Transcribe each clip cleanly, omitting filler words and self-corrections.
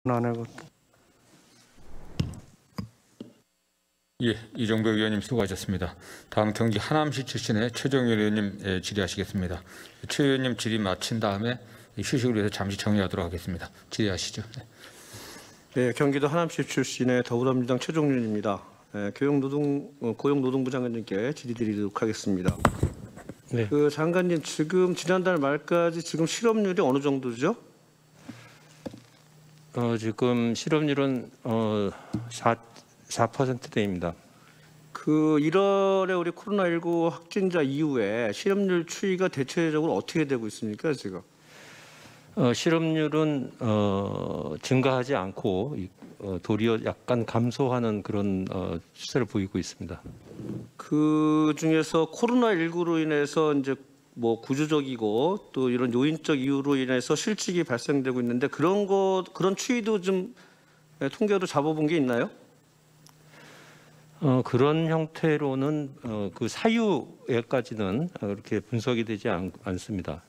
안 하고. 예, 이정배 의원님 수고하셨습니다. 다음 경기 하남시 출신의 최정일 의원님 질의하시겠습니다. 최 의원님 질의 마친 다음에 휴식을 위해서 잠시 정리하도록 하겠습니다. 질의하시죠. 네. 네, 경기도 하남시 출신의 더불어민주당 최종윤입니다. 고용노동부 장관님께 질의드리도록 하겠습니다. 네. 장관님, 지금 지난달 말까지 지금 실업률이 어느 정도죠? 지금 실업률은 4%대입니다. 1월에 우리 코로나19 확진자 이후에 실업률 추이가 대체적으로 어떻게 되고 있습니까, 지금? 실업률은 증가하지 않고 도리어 약간 감소하는 그런 추세를 보이고 있습니다. 그 중에서 코로나19로 인해서 이제 뭐 구조적이고 또 이런 요인적 이유로 인해서 실직이 발생되고 있는데 그런 추이도 좀 통계로 잡아본 게 있나요? 그런 형태로는 그 사유에까지는 그렇게 분석이 되지 않습니다.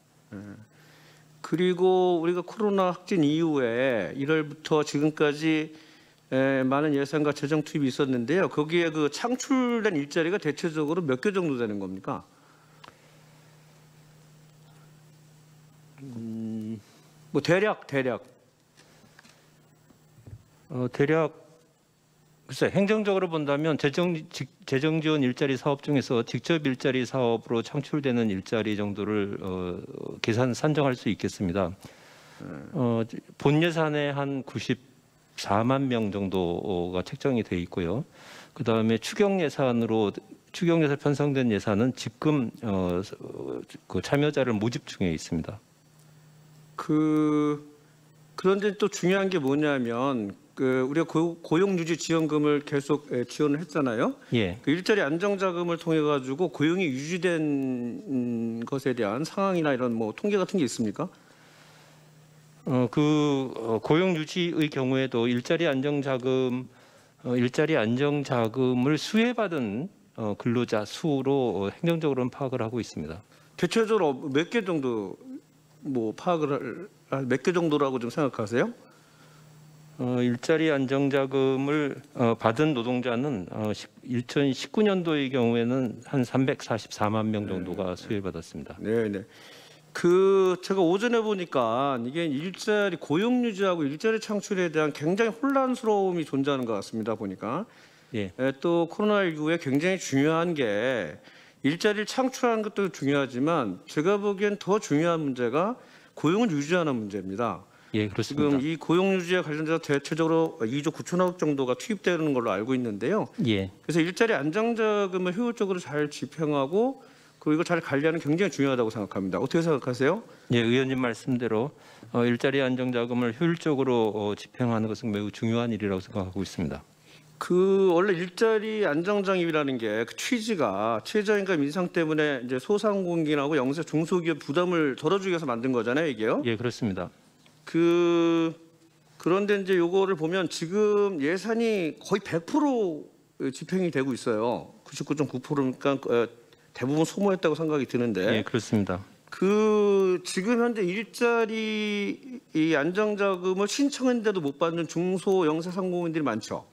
그리고 우리가 코로나 확진 이후에 1월부터 지금까지 많은 예산과 재정 투입이 있었는데요. 거기에 그 창출된 일자리가 대체적으로 몇 개 정도 되는 겁니까? 뭐 대략. 대략 글쎄 행정적으로 본다면 재정 지원 일자리 사업 중에서 직접 일자리 사업으로 창출되는 일자리 정도를 산정할 수 있겠습니다. 본 예산에 한 94만 명 정도가 책정이 돼 있고요. 그 다음에 추경 예산 편성된 예산은 지금 그 참여자를 모집 중에 있습니다. 그런데 또 중요한 게 뭐냐면 우리가 고용유지지원금을 계속 지원을 했잖아요. 예. 그 일자리 안정자금을 통해 가지고 고용이 유지된 것에 대한 상황이나 이런 뭐 통계 같은 게 있습니까? 고용 유지의 경우에도 일자리 안정자금을 수혜받은 근로자 수로 행정적으로는 파악을 하고 있습니다. 대체적으로 몇 개 정도 뭐 몇 개 정도라고 좀 생각하세요? 일자리 안정자금을 받은 노동자는 2019년도의 경우에는 한 344만 명 정도가 수혜받았습니다. 네. 제가 오전에 보니까 이게 고용 유지하고 일자리 창출에 대한 굉장히 혼란스러움이 존재하는 것 같습니다. 보니까. 예. 또 코로나19에 굉장히 중요한 게 일자리를 창출하는 것도 중요하지만 제가 보기엔 더 중요한 문제가 고용을 유지하는 문제입니다. 예, 그렇습니다. 지금 이 고용 유지에 관련해서 대체적으로 2조 9천억 정도가 투입되는 걸로 알고 있는데요. 예. 그래서 일자리 안정자금을 효율적으로 잘 집행하고 그리고 이거 잘 관리하는 게 굉장히 중요하다고 생각합니다. 어떻게 생각하세요? 예, 의원님 말씀대로 일자리 안정자금을 효율적으로 집행하는 것은 매우 중요한 일이라고 생각하고 있습니다. 원래 일자리 안정장입이라는 게 그 취지가 최저임금 인상 때문에 이제 소상공인하고 영세 중소기업 부담을 덜어주기 위해서 만든 거잖아요, 이게요. 예, 그렇습니다. 그런데 이제 요거를 보면 지금 예산이 거의 100% 집행이 되고 있어요. 99.9%니까 대부분 소모했다고 생각이 드는데. 예, 그렇습니다. 지금 현재 일자리 이 안정자금을 신청했는데도 못 받는 중소 영세 상공인들이 많죠.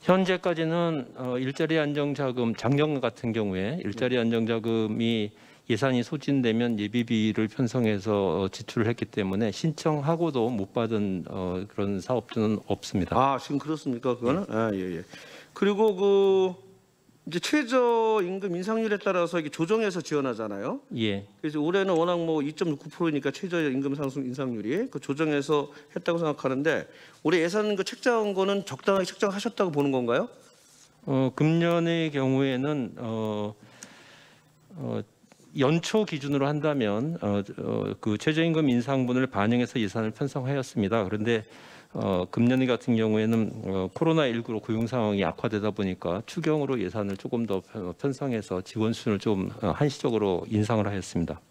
현재까지는 일자리 안정자금 작년 같은 경우에 일자리 안정자금이 예산이 소진되면 예비비를 편성해서 지출을 했기 때문에 신청하고도 못 받은 그런 사업주는 없습니다. 지금 그렇습니까? 그거는? 예. 그리고 이제 최저임금 인상률에 따라서 이게 조정해서 지원하잖아요. 예. 그래서 올해는 워낙 뭐 2.69%니까 최저임금 인상률이 조정해서 했다고 생각하는데 올해 예산 책정한 거는 적당하게 책정하셨다고 보는 건가요? 금년의 경우에는 연초 기준으로 한다면 그 최저임금 인상분을 반영해서 예산을 편성하였습니다. 그런데 금년 같은 경우에는 코로나19로 고용 상황이 악화되다 보니까 추경으로 예산을 조금 더 편성해서 지원 수준을 좀 한시적으로 인상을 하였습니다.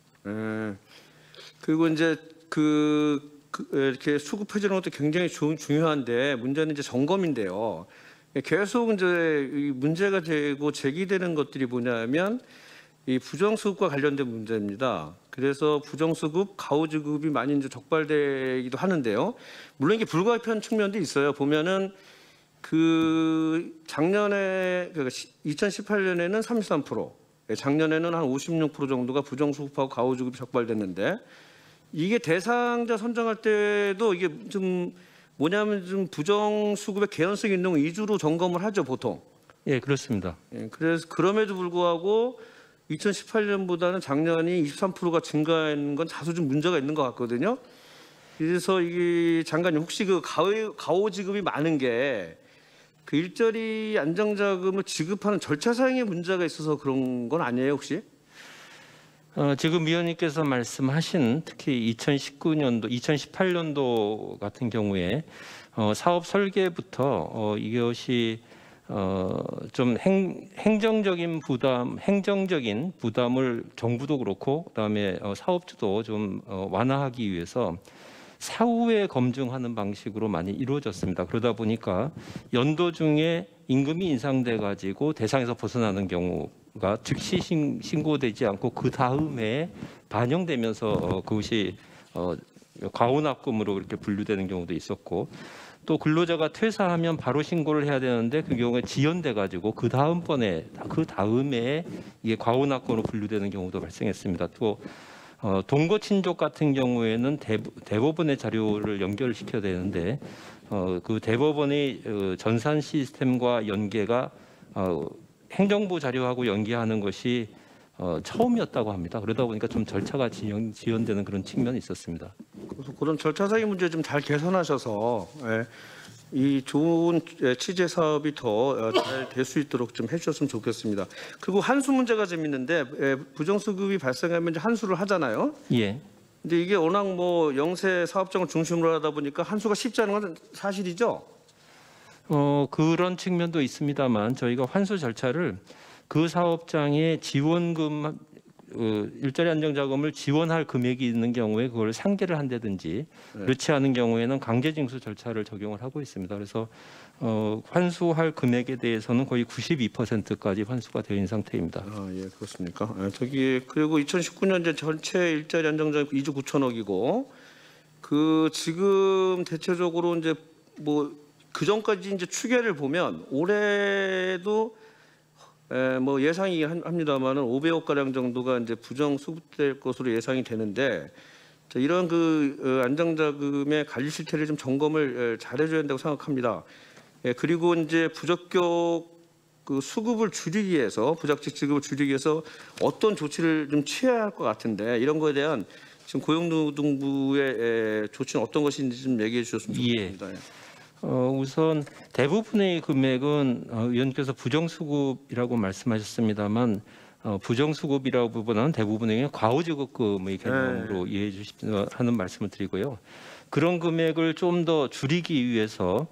그리고 이제 이렇게 수급해주는 것도 굉장히 중요한데 문제는 이제 점검인데요. 계속 이제 문제가 되고 제기되는 것들이 뭐냐면 이 부정수급과 관련된 문제입니다. 그래서 부정수급, 가오지급이 많이 이제 적발되기도 하는데요. 물론 이게 불가피한 측면도 있어요. 보면은 그 작년에 2018년에는 33%, 작년에는 한 56% 정도가 부정수급하고 가오지급이 적발됐는데 이게 대상자 선정할 때도 이게 좀 뭐냐면 좀 부정수급의 개연성 있는 거 위주로 점검을 하죠 보통. 예, 그렇습니다. 그래서 그럼에도 불구하고 2018년보다는 작년이 23%가 증가한 건 다소 좀 문제가 있는 것 같거든요. 그래서 이 장관님 혹시 그 가오 지급이 많은 게 그 일자리 안정자금을 지급하는 절차상의 문제가 있어서 그런 건 아니에요 혹시? 지금 위원님께서 말씀하신 특히 2019년도, 2018년도 같은 경우에 사업 설계부터 이것이 좀 행정적인 부담을 정부도 그렇고 그다음에 사업주도 좀 완화하기 위해서 사후에 검증하는 방식으로 많이 이루어졌습니다. 그러다 보니까 연도 중에 임금이 인상돼 가지고 대상에서 벗어나는 경우가 즉시 신고되지 않고 그 다음에 반영되면서 그것이 과오납금으로 이렇게 분류되는 경우도 있었고, 또 근로자가 퇴사하면 바로 신고를 해야 되는데 그 경우에 지연돼 가지고 그 다음에 이게 과오납금으로 분류되는 경우도 발생했습니다. 또 동거 친족 같은 경우에는 대법원의 자료를 연결시켜야 되는데 그 대법원의 전산 시스템과 연계가 행정부 자료하고 연계하는 것이 처음이었다고 합니다. 그러다 보니까 좀 절차가 지연되는 그런 측면이 있었습니다. 그래서 그런 절차상의 문제 좀 잘 개선하셔서 이 좋은 취재 사업이 더 잘 될 수 있도록 좀 해주셨으면 좋겠습니다. 그리고 환수 문제가 재밌는데 부정수급이 발생하면 이제 환수를 하잖아요. 예. 근데 이게 워낙 뭐 영세 사업장을 중심으로 하다 보니까 환수가 쉽지 않은 건 사실이죠. 그런 측면도 있습니다만 저희가 환수 절차를 그 사업장의 지원금 일자리 안정자금을 지원할 금액이 있는 경우에 그걸 상계를 한다든지 그렇지 않은 경우에는 강제징수 절차를 적용을 하고 있습니다. 그래서 환수할 금액에 대해서는 거의 92%까지 환수가 되어 있는 상태입니다. 예, 그렇습니까? 그리고 2019년 이제 전체 일자리 안정자금 2조 9천억이고 그 지금 대체적으로 이제 뭐 그 전까지 이제 추계를 보면 올해도 뭐 예상이 합니다만은 500억 가량 정도가 이제 부정 수급될 것으로 예상이 되는데 이런 그 안정자금의 관리 실태를 좀 점검을 잘 해줘야 된다고 생각합니다. 그리고 이제 부적격 그 수급을 줄이기 위해서 부적직 지급을 줄이기 위해서 어떤 조치를 좀 취해야 할 것 같은데 이런 거에 대한 지금 고용노동부의 조치는 어떤 것인지 좀 얘기해 주셨으면 좋겠습니다. 우선 대부분의 금액은 위원께서 부정수급이라고 말씀하셨습니다만 부정수급이라고 보다는 대부분의 과오지급금의 개념으로 이해해 주십시오 하는 말씀을 드리고요. 그런 금액을 좀 더 줄이기 위해서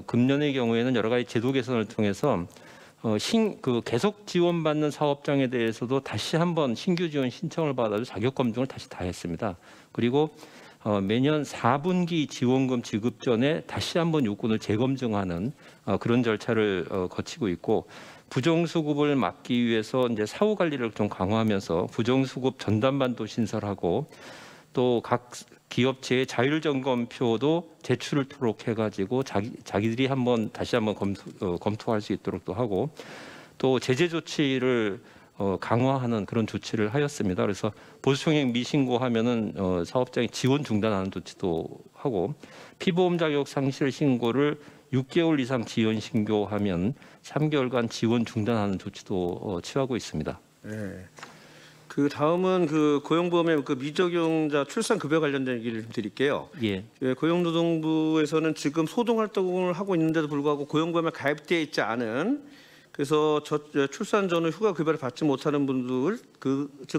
금년의 경우에는 여러 가지 제도 개선을 통해서 계속 지원받는 사업장에 대해서도 다시 한번 신규 지원 신청을 받아서 자격 검증을 다시 다 했습니다. 그리고 매년 4분기 지원금 지급 전에 다시 한번 요건을 재검증하는 그런 절차를 거치고 있고, 부정수급을 막기 위해서 이제 사후 관리를 좀 강화하면서 부정수급 전담반도 신설하고 또 각 기업체의 자율점검표도 제출토록 해가지고 자기들이 다시 한번 검토할 수 있도록도 하고 또 제재 조치를 강화하는 그런 조치를 하였습니다. 그래서 보수총액 미신고하면은 사업장이 지원 중단하는 조치도 하고 피보험 자격 상실 신고를 6개월 이상 지연 신고하면 3개월간 지원 중단하는 조치도 취하고 있습니다. 네. 그 다음은 그 고용보험의 그 미적용자 출산급여 관련된 얘기를 좀 드릴게요. 예. 고용노동부에서는 지금 소동 활동을 하고 있는데도 불구하고 고용보험에 가입되어 있지 않은 그래서 출산 전후 휴가 급여를 받지 못하는 분들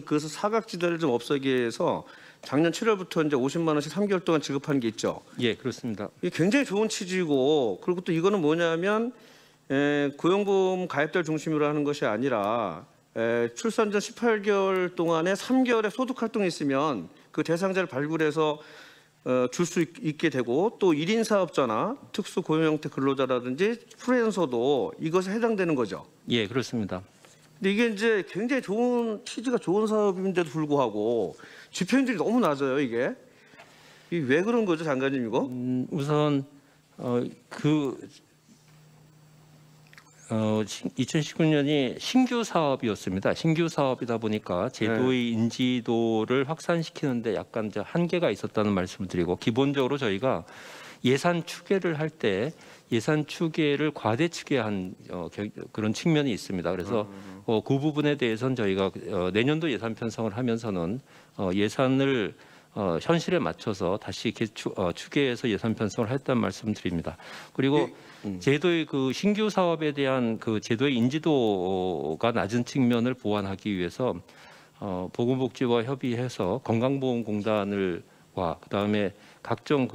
그래서 사각지대를 좀 없애기 위해서 작년 7월부터 이제 50만 원씩 3개월 동안 지급하는 게 있죠. 예, 그렇습니다. 이게 굉장히 좋은 취지고 그리고 또 이거는 뭐냐면 고용보험 가입자를 중심으로 하는 것이 아니라 출산 전 18개월 동안에 3개월의 소득 활동이 있으면 그 대상자를 발굴해서 줄 수 있게 되고 또 1인 사업자나 특수 고용 형태 근로자라든지 프리랜서도 이것에 해당되는 거죠. 예, 그렇습니다. 근데 이게 이제 굉장히 좋은 취지가 좋은 사업인데도 불구하고 집행률이 너무 낮아요. 이게 왜 그런 거죠, 장관님 이거? 우선 2019년이 신규 사업이었습니다. 신규 사업이다 보니까 제도의 인지도를 확산시키는데 약간 이제 한계가 있었다는 말씀을 드리고, 기본적으로 저희가 예산 추계를 할 때 예산 추계를 과대치게 한 그런 측면이 있습니다. 그래서 그 부분에 대해서는 저희가 내년도 예산 편성을 하면서는 예산을 현실에 맞춰서 다시 추계해서 예산 편성을 했다는 말씀을 드립니다. 그리고 제도의 그 신규 사업에 대한 그 제도의 인지도가 낮은 측면을 보완하기 위해서 보건복지부와 협의해서 건강보험공단과 그다음에 각종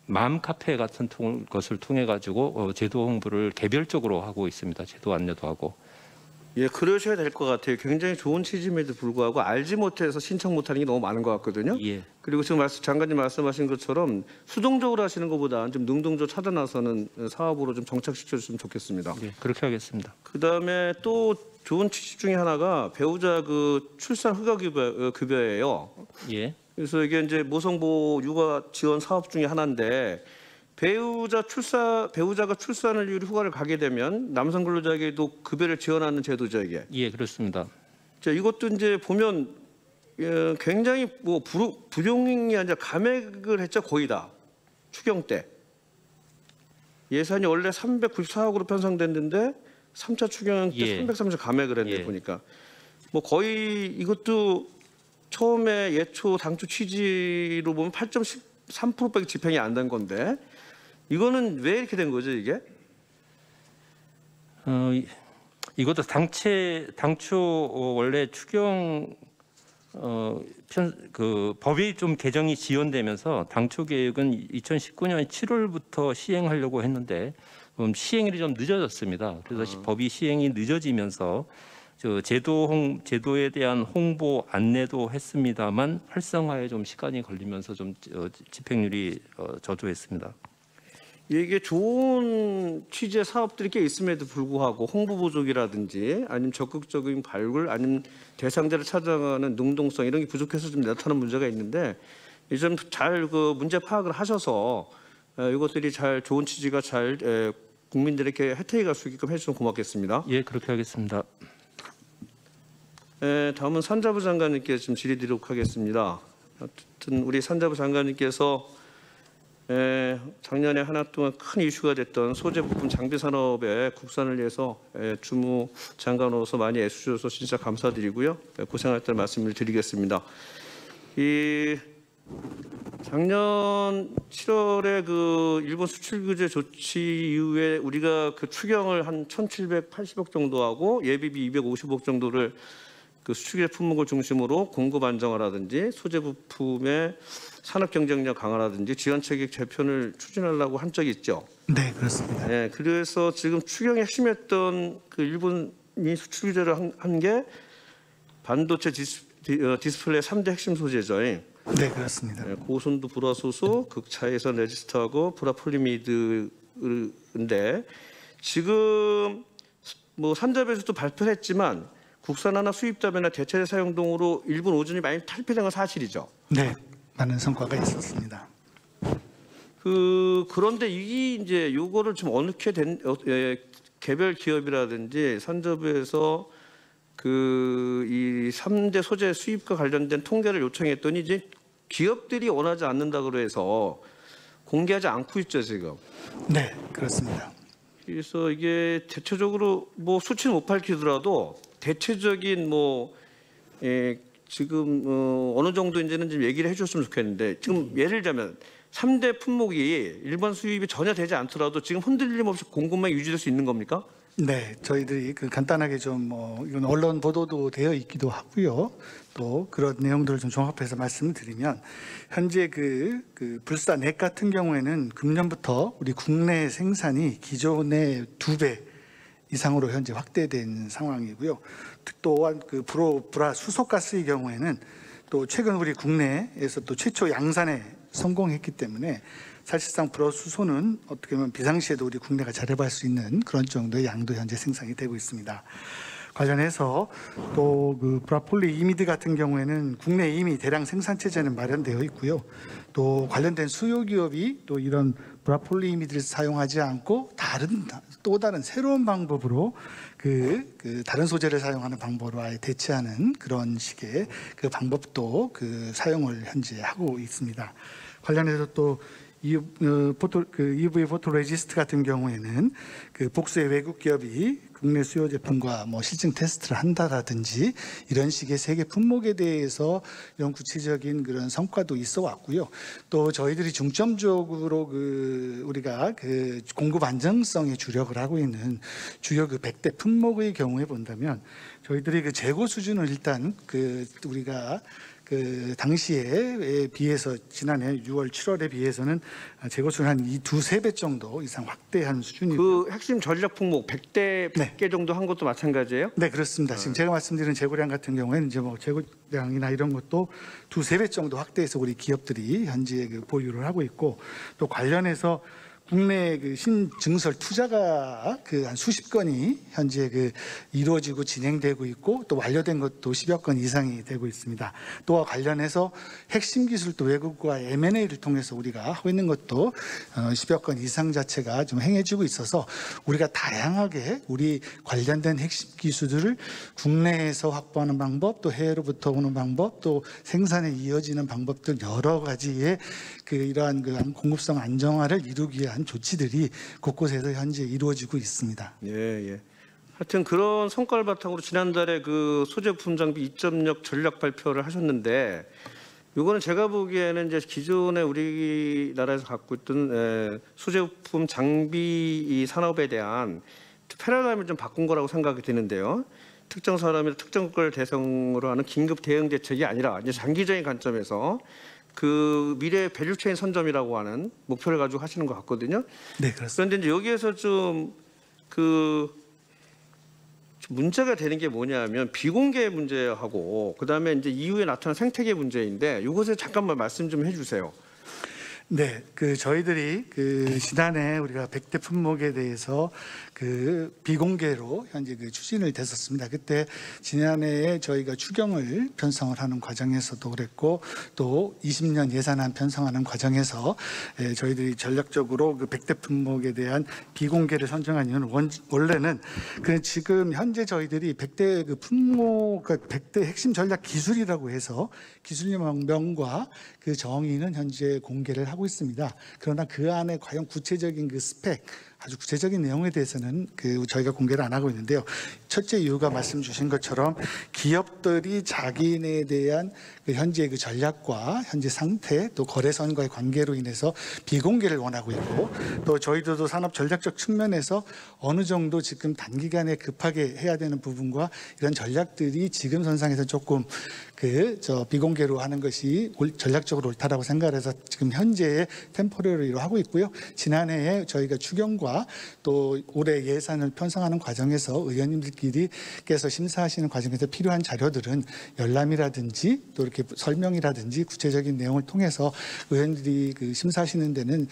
맘 카페 같은 것을 통해 가지고 제도 홍보를 개별적으로 하고 있습니다. 제도 안내도 하고. 예, 그러셔야 될 것 같아요. 굉장히 좋은 취지임에도 불구하고 알지 못해서 신청 못하는 게 너무 많은 것 같거든요. 예. 그리고 지금 장관님 말씀하신 것처럼 수동적으로 하시는 것보다 좀 능동적으로 찾아나서는 사업으로 좀 정착시켜 주시면 좋겠습니다. 예, 그렇게 하겠습니다. 그다음에 또 좋은 취지 중에 하나가 배우자 그 출산 휴가 급여예요. 예. 그래서 이게 이제 모성보호 육아 지원 사업 중에 하나인데 배우자가 출산을 이유로 휴가를 가게 되면 남성 근로자에게도 급여를 지원하는 제도죠, 이게. 예, 그렇습니다. 자, 이것도 이제 보면 굉장히 뭐 불용이 아니라 감액을 했죠, 거의 다 추경 때. 예산이 원래 394억으로 편성됐는데 3차 추경 때 예. 330억 감액을 했네 예. 보니까. 뭐 거의 이것도 처음에 당초 취지로 보면 8.13%밖에 집행이 안 된 건데 이거는 왜 이렇게 된 거죠, 이게? 이것도 당초 원래 추경 법이 좀 개정이 지연되면서 당초 계획은 2019년 7월부터 시행하려고 했는데 시행일이 좀 늦어졌습니다. 그래서 법이 시행이 늦어지면서 제도에 대한 홍보 안내도 했습니다만 활성화에 좀 시간이 걸리면서 좀 집행률이 저조했습니다. 이게 좋은 취지의 사업들이 꽤 있음에도 불구하고 홍보 부족이라든지 아니면 적극적인 발굴 아니면 대상자를 찾아가는 능동성 이런 게 부족해서 좀 나타나는 문제가 있는데 좀 잘 그 문제 파악을 하셔서 이것들이 잘 좋은 취지가 잘 국민들에게 혜택이 갈 수 있게끔 해주시면 고맙겠습니다. 예, 그렇게 하겠습니다. 다음은 산자부 장관님께 좀 질의드리도록 하겠습니다. 하여튼 우리 산자부 장관님께서 작년에 한 해 동안 큰 이슈가 됐던 소재 부품 장비 산업의 국산을 위해서 주무 장관으로서 많이 애쓰셔서 진짜 감사드리고요. 고생하셨다는 말씀을 드리겠습니다. 이 작년 7월에 그 일본 수출 규제 조치 이후에 우리가 그 추경을 한 1,780억 정도 하고 예비비 250억 정도를 그 수출규제 품목을 중심으로 공급 안정화라든지 소재 부품의 산업 경쟁력 강화라든지 지원체계 재편을 추진하려고 한 적이 있죠. 네, 그렇습니다. 네, 그래서 지금 추경에 핵심했던 그 일본이 수출 규제를 한 게 반도체 디스플레이 3대 핵심 소재죠. 네, 그렇습니다. 네, 고순도 불화소수, 극차해선 레지스트하고 브라폴리미드인데 지금 뭐 산자부에서도 발표를 했지만 국산화나 수입담이나 대체 사용 등으로 일본 오전이 많이 탈피된 건 사실이죠. 네, 많은 성과가 있었습니다. 그런데 이게 요거를 좀 어떻게 된 개별 기업이라든지 산자부에서 이 3대 소재 수입과 관련된 통계를 요청했더니 이제 기업들이 원하지 않는다 그래서 공개하지 않고 있죠, 지금. 네, 그렇습니다. 그래서 이게 대체적으로 뭐 수치는 못 밝히더라도 대체적인 지금 어느 정도인지는 좀 얘기를 해주셨으면 좋겠는데 지금 예를 들자면 3대 품목이 일반 수입이 전혀 되지 않더라도 지금 흔들림 없이 공급망이 유지될 수 있는 겁니까? 네, 저희들이 간단하게 좀 이건 언론 보도도 되어 있기도 하고요. 또 그런 내용들을 좀 종합해서 말씀을 드리면 현재 그 불사 넥 같은 경우에는 금년부터 우리 국내 생산이 기존의 2배 이상으로 현재 확대된 상황이고요. 또한 불화 수소가스의 경우에는 또 최근 우리 국내에서 또 최초 양산에 성공했기 때문에 사실상 불화 수소는 어떻게 보면 비상시에도 우리 국내가 자립할 수 있는 그런 정도의 양도 현재 생산이 되고 있습니다. 관련해서 또 그 브라폴리 이미드 같은 경우에는 국내에 이미 대량 생산 체제는 마련되어 있고요. 또 관련된 수요 기업이 또 이런 브라폴리 이미드를 사용하지 않고 또 다른 새로운 방법으로 그 다른 소재를 사용하는 방법으로 아예 대체하는 그런 식의 그 방법도 그 사용을 현재 하고 있습니다. 관련해서 또 EUV 포토레지스트 같은 경우에는 그 복수의 외국 기업이 국내 수요 제품과 뭐 실증 테스트를 한다라든지 이런 식의 세계 품목에 대해서 이런 구체적인 그런 성과도 있어 왔고요. 또 저희들이 중점적으로 우리가 그 공급 안정성에 주력을 하고 있는 주요 그 100대 품목의 경우에 본다면 저희들이 그 재고 수준을 일단 우리가 그 당시에 비해서 지난해 6월, 7월에 비해서는 재고 수준 한 두세 배 정도 이상 확대한 수준이고 그 핵심 전략 품목 100대 100개 정도 한 것도 마찬가지예요? 네, 그렇습니다. 지금 제가 말씀드린 재고량 같은 경우에는 이제 뭐 재고량이나 이런 것도 두세 배 정도 확대해서 우리 기업들이 현재 그 보유를 하고 있고 또 관련해서 국내 그 신증설 투자가 그 한 수십 건이 현재 그 이루어지고 진행되고 있고 또 완료된 것도 10여 건 이상이 되고 있습니다. 또 관련해서 핵심 기술도 외국과 M&A를 통해서 우리가 하고 있는 것도 10여 건 이상 자체가 좀 행해지고 있어서 우리가 다양하게 우리 관련된 핵심 기술들을 국내에서 확보하는 방법, 또 해외로부터 오는 방법, 또 생산에 이어지는 방법들 여러 가지의 이러한 공급성 안정화를 이루기 위한 조치들이 곳곳에서 현재 이루어지고 있습니다. 예. 하여튼 그런 성과를 바탕으로 지난달에 그 소재품 장비 2.0 전략 발표를 하셨는데 이거는 제가 보기에는 이제 기존에 우리나라에서 갖고 있던 소재품 장비 이 산업에 대한 패러다임을 좀 바꾼 거라고 생각이 되는데요. 특정 사람이나 특정 국가를 대상으로 하는 긴급 대응 대책이 아니라 이제 장기적인 관점에서 그 미래 밸류체인 선점이라고 하는 목표를 가지고 하시는 것 같거든요. 네, 그렇습니다. 그런데 이제 여기에서 좀 문제가 되는 게 뭐냐면 비공개 문제하고 그다음에 이제 이후에 나타난 생태계 문제인데 이것에 잠깐만 말씀 좀 해주세요. 네, 저희들이 지난해 우리가 100대 품목에 대해서 비공개로 현재 추진을 됐었습니다. 그때 지난해에 저희가 추경을 편성을 하는 과정에서도 그랬고 또 20년 예산안 편성하는 과정에서 저희들이 전략적으로 100대 품목에 대한 비공개를 선정한 이유는 원래는 지금 현재 저희들이 100대 품목, 100대 핵심 전략 기술이라고 해서 기술명과 그 정의는 현재 공개를 하고 있습니다. 그러나 그 안에 과연 구체적인 스펙, 아주 구체적인 내용에 대해서는 저희가 공개를 안 하고 있는데요. 첫째 이유가 말씀 주신 것처럼 기업들이 자기네에 대한 현재 전략과 현재 상태 또 거래선과의 관계로 인해서 비공개를 원하고 있고 또 저희들도 산업 전략적 측면에서 어느 정도 지금 단기간에 급하게 해야 되는 부분과 이런 전략들이 지금 선상에서 조금 비공개로 하는 것이 전략적으로 옳다라고 생각해서 지금 현재의 템포러리로 하고 있고요. 지난해에 저희가 추경과 또 올해 예산을 편성하는 과정에서 의원님들께서 심사하시는 과정에서 필요한 자료들은 열람이라든지 또 이렇게 설명이라든지 구체적인 내용을 통해서 의원들이 심사하시는 데는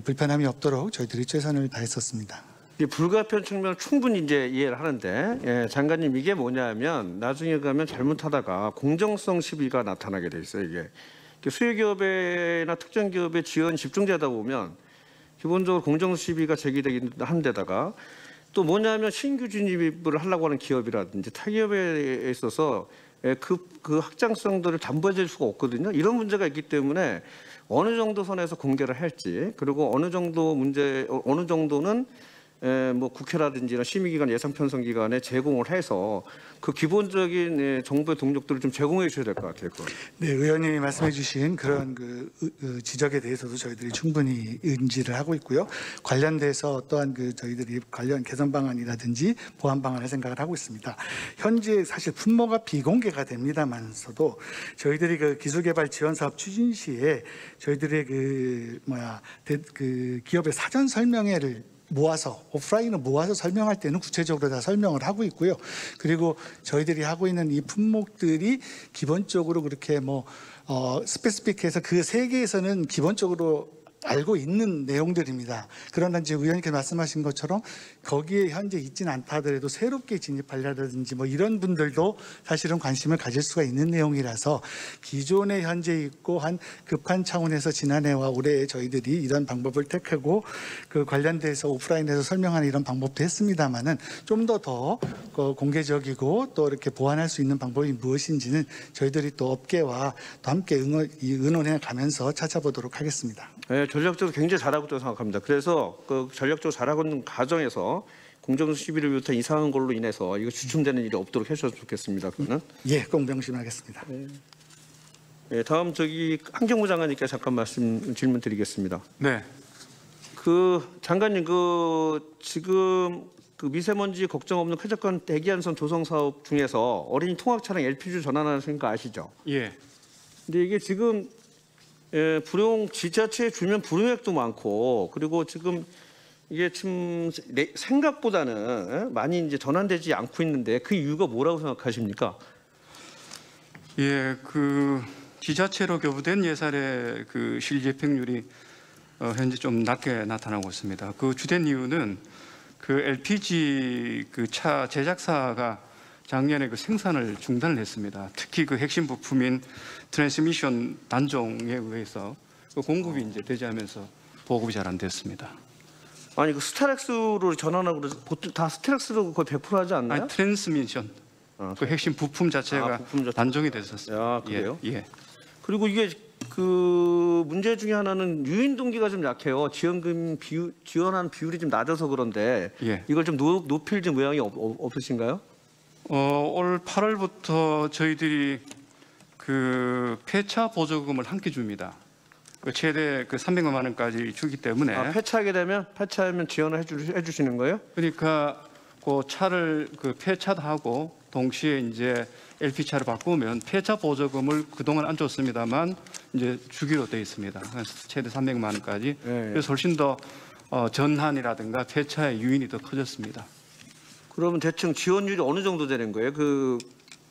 불편함이 없도록 저희들이 최선을 다했었습니다. 불가피한 측면을 충분히 이제 이해를 하는데 장관님 이게 뭐냐면 나중에 가면 잘못하다가 공정성 시비가 나타나게 돼 있어요. 이게 수요 기업이나 특정 기업의 지원 집중되다 보면 기본적으로 공정성 시비가 제기되긴 한 데다가 또 뭐냐면 신규 진입을 하려고 하는 기업이라든지 타기업에 있어서 그 확장성들을 담보해줄 수가 없거든요. 이런 문제가 있기 때문에 어느 정도 선에서 공개를 할지 그리고 어느 정도는 뭐 국회라든지 심의기관 예산편성기관에 제공을 해서 그 기본적인 정부의 동력들을 좀 제공해 주셔야 될 것 같아요. 네, 의원님이 말씀해 주신 그런 지적에 대해서도 저희들이 충분히 인지를 하고 있고요. 관련돼서 어떠한 저희들이 관련 개선 방안이라든지 보완 방안을 생각을 하고 있습니다. 현재 사실 품목가 비공개가 됩니다만서도 저희들이 기술개발 지원사업 추진 시에 저희들의 기업의 사전 설명회를 모아서 오프라인으로 모아서 설명할 때는 구체적으로 다 설명을 하고 있고요. 그리고 저희들이 하고 있는 이 품목들이 기본적으로 그렇게 스페시픽해서 그 세계에서는 기본적으로 알고 있는 내용들입니다. 그러나 이제 의원님께서 말씀하신 것처럼 거기에 현재 있지는 않다 하더라도 새롭게 진입하려든지 뭐 이런 분들도 사실은 관심을 가질 수가 있는 내용이라서 기존에 현재 있고 한 급한 차원에서 지난해와 올해 저희들이 이런 방법을 택하고 그 관련돼서 오프라인에서 설명하는 이런 방법도 했습니다만은 좀 더 공개적이고 또 이렇게 보완할 수 있는 방법이 무엇인지는 저희들이 또 업계와 또 함께 의논해 가면서 찾아보도록 하겠습니다. 네, 전략적으로 굉장히 잘하고 있다고 생각합니다. 그래서 그 전략적으로 잘하고 있는 과정에서 공정성 시비를 비롯한 이상한 걸로 인해서 이거 주춤되는 일이 없도록 해주셨으면 좋겠습니다. 그거는. 예, 꼭 명심하겠습니다. 네, 다음 한경호 장관님께 잠깐 질문 드리겠습니다. 네. 그 장관님 지금 그 미세먼지 걱정 없는 쾌적한 대기한선 조성 사업 중에서 어린이 통학 차량 LPG 전환하는 거 아시죠? 예. 근데 이게 지금 불용 지자체 주면 불용액도 많고 그리고 지금 이게 지금 생각보다는 많이 이제 전환되지 않고 있는데 그 이유가 뭐라고 생각하십니까? 예, 그 지자체로 교부된 예산의 그 실집행률이 현재 좀 낮게 나타나고 있습니다. 그 주된 이유는 그 LPG 그 차 제작사가 작년에 그 생산을 중단을 했습니다. 특히 그 핵심 부품인 트랜스미션 단종에 의해서 그 공급이 이제 되지 않으면서 보급이 잘 안 됐습니다. 아니 그 스타렉스로 전환하고 그래서 보통 다 스타렉스로 거의 100% 하지 않나요? 아니 트랜스미션 그 핵심 부품 자체가 부품 자체. 단종이 됐었어요. 아, 그래요? 예. 그리고 이게 그 문제 중에 하나는 유인 동기가 좀 약해요. 지원하는 비율이 좀 낮아서 그런데 예. 이걸 좀 높일 좀 모양이 없으신가요? 올 8월부터 저희들이 그 폐차 보조금을 함께 줍니다. 그 최대 그 300만 원까지 주기 때문에 폐차하면 지원을 해주시는 거예요? 그러니까 그 차를 그 폐차도 하고 동시에 이제 LP차를 바꾸면 폐차 보조금을 그동안 안 줬습니다만 이제 주기로 되어 있습니다. 그래서 최대 300만 원까지. 네. 그래서 훨씬 더 전환이라든가 폐차의 유인이 더 커졌습니다. 그러면 대충 지원율이 어느 정도 되는 거예요? 그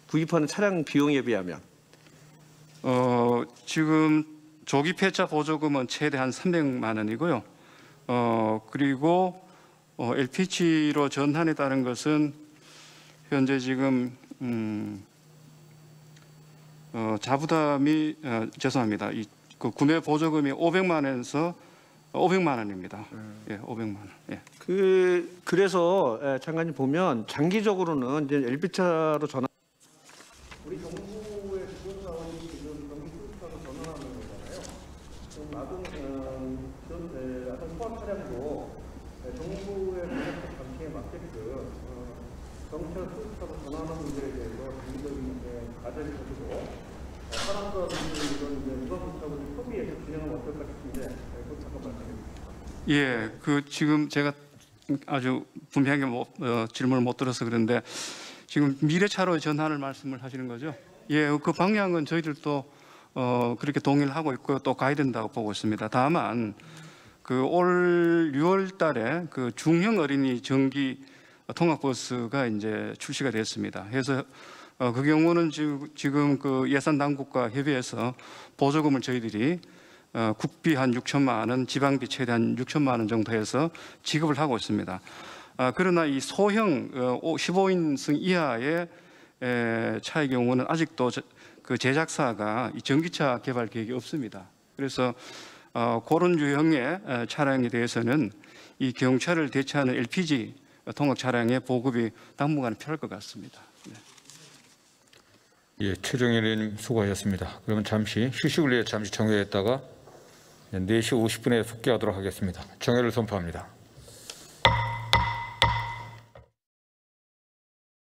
구입하는 차량 비용에 비하면? 지금 조기 폐차 보조금은 최대 한 300만 원이고요. 그리고 LPG로 전환에 따른 것은 현재 지금 자부담이 죄송합니다. 그 구매 보조금이 500만 원에서 500만 원입니다. 예, 500만 원. 예. 그래서 장관님 보면 장기적으로는 이제 LP차로 전환. 우리 정부의 지원 사원이 지금 전기 수급차로 전환하는 거잖아요. 지금 아동 소학 차량도 정부의 정책 방침에 맞게끔 정차 수급차로 전환하는 문제에 대해서 장기적인 과제를 가지고 사람과 이런 무사부차로 협의해서 진행하면 어떨까 싶은데 그것 잠깐 말씀해주세요. 예, 그 지금 제가 아주 분명하게 질문을 못 들어서 그런데 지금 미래차로 전환을 말씀을 하시는 거죠? 예, 그 방향은 저희들도 그렇게 동의를 하고 있고 또 가야 된다고 보고 있습니다. 다만 그 올 6월달에 그 중형 어린이 전기 통학버스가 이제 출시가 됐습니다. 그래서 그 경우는 지금 그 예산 당국과 협의해서 보조금을 저희들이 국비 한 6천만 원, 지방비 최대 한 6천만 원 정도 해서 지급을 하고 있습니다. 그러나 이 소형 15인승 이하의 차의 경우는 아직도 그 제작사가 이 전기차 개발 계획이 없습니다. 그래서 그런 유형의 차량에 대해서는 이 경차를 대체하는 LPG 통학 차량의 보급이 당분간 필요할 것 같습니다. 네. 예, 최정일 의원님 수고하셨습니다. 그러면 잠시 휴식을 위해 정회했다가 4시 50분에復帰하도록 하겠습니다. 정회를 선포합니다.